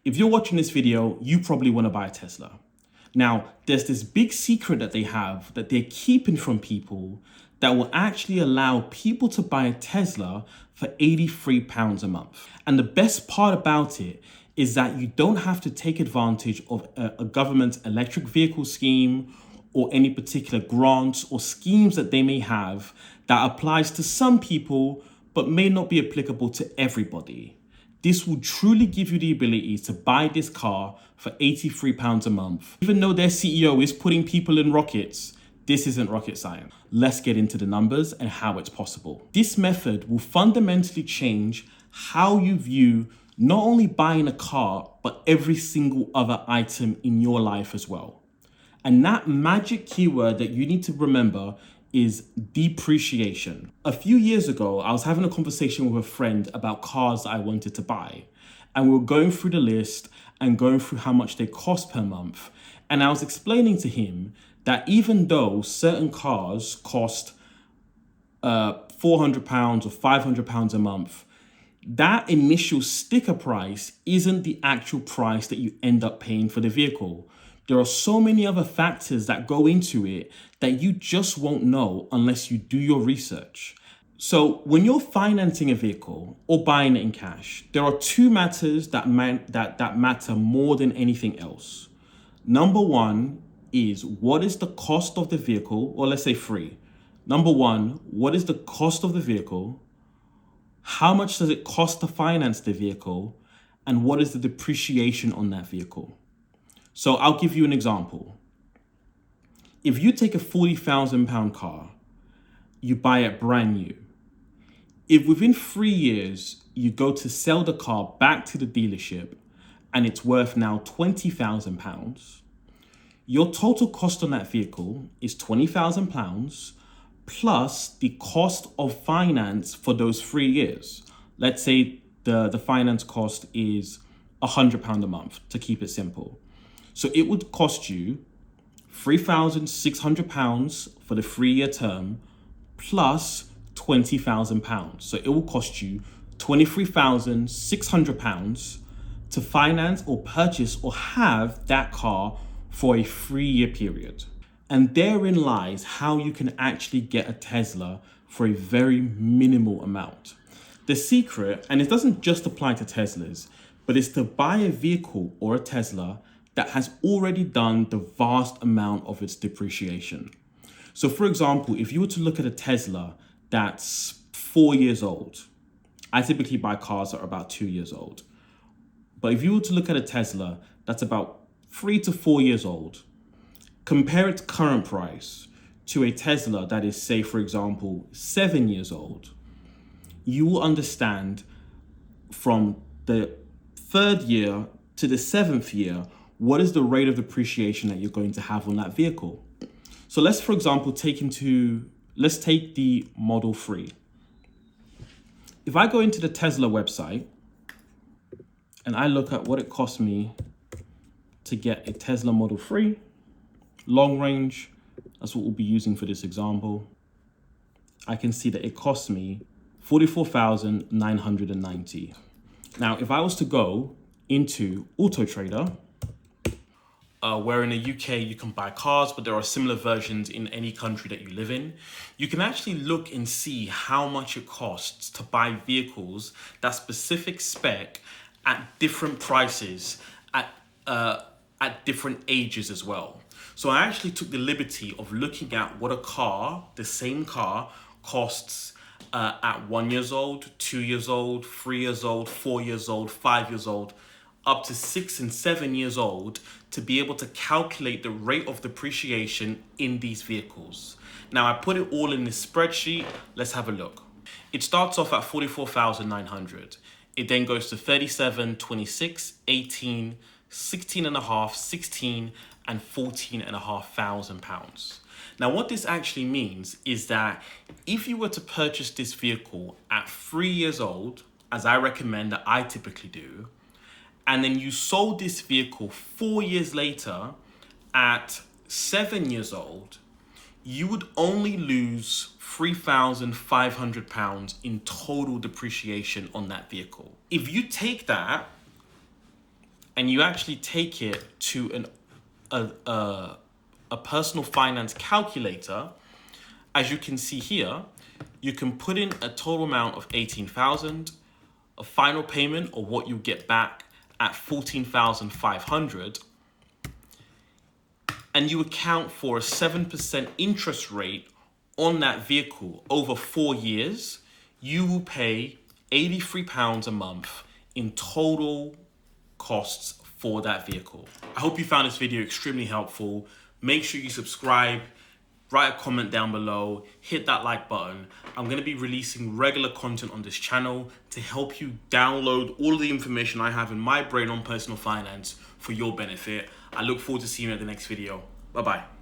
If you're watching this video, you probably want to buy a Tesla. Now, there's this big secret that they have that they're keeping from people that will actually allow people to buy a Tesla for £83 a month. And the best part about it is that you don't have to take advantage of a government electric vehicle scheme or any particular grants or schemes that they may have that applies to some people but may not be applicable to everybody. This will truly give you the ability to buy this car for £83 a month. Even though their CEO is putting people in rockets, this isn't rocket science. Let's get into the numbers and how it's possible. This method will fundamentally change how you view not only buying a car, but every single other item in your life as well. And that magic keyword that you need to remember is depreciation. A few years ago, I was having a conversation with a friend about cars that I wanted to buy. And we were going through the list and going through how much they cost per month. And I was explaining to him that even though certain cars cost £400 or £500 a month, that initial sticker price isn't the actual price that you end up paying for the vehicle. There are so many other factors that go into it that you just won't know unless you do your research. So when you're financing a vehicle or buying it in cash, there are two matters that matter more than anything else. Number one is, what is the cost of the vehicle? Or let's say three. Number one, what is the cost of the vehicle? How much does it cost to finance the vehicle? And what is the depreciation on that vehicle? So I'll give you an example. If you take a £40,000 car, you buy it brand new. If within 3 years, you go to sell the car back to the dealership and it's worth now £20,000, your total cost on that vehicle is £20,000 plus the cost of finance for those 3 years. Let's say the finance cost is £100 a month, to keep it simple. So it would cost you £3,600 for the 3-year term plus £20,000. So it will cost you £23,600 to finance or purchase or have that car for a 3-year period. And therein lies how you can actually get a Tesla for a very minimal amount. The secret, and it doesn't just apply to Teslas, but it's to buy a vehicle or a Tesla that has already done the vast amount of its depreciation. So for example, if you were to look at a Tesla that's 4 years old, I typically buy cars that are about 2 years old. But if you were to look at a Tesla that's about 3 to 4 years old, compare its current price to a Tesla that is, say, for example, 7 years old, you will understand from the 3rd year to the 7th year, what is the rate of depreciation that you're going to have on that vehicle. So let's, for example, let's take the Model 3. If I go into the Tesla website and I look at what it cost me to get a Tesla Model 3, long range, that's what we'll be using for this example, I can see that it cost me $44,990. Now, if I was to go into Auto Trader, where in the UK you can buy cars, but there are similar versions in any country that you live in, you can actually look and see how much it costs to buy vehicles that specific spec at different prices, at different ages as well. So I actually took the liberty of looking at what a car, the same car, costs at 1 year old, 2 years old, 3 years old, 4 years old, 5 years old, up to 6 and 7 years old, to be able to calculate the rate of depreciation in these vehicles. Now I put it all in this spreadsheet. Let's have a look. It starts off at 44,900. It then goes to 37, 26, 18, 16 and a half, 16 and 14 and a half thousand pounds. Now what this actually means is that if you were to purchase this vehicle at 3 years old, as I recommend that I typically do, and then you sold this vehicle 4 years later at 7 years old, you would only lose £3,500 in total depreciation on that vehicle. If you take that and you actually take it to a personal finance calculator, as you can see here, you can put in a total amount of 18,000, a final payment or what you get back at 14,500, and you account for a 7% interest rate on that vehicle over 4 years. You will pay £83 a month in total costs for that vehicle. I hope you found this video extremely helpful. Make sure you subscribe, write a comment down below, hit that like button. I'm going to be releasing regular content on this channel to help you download all of the information I have in my brain on personal finance for your benefit. I look forward to seeing you at the next video. Bye-bye.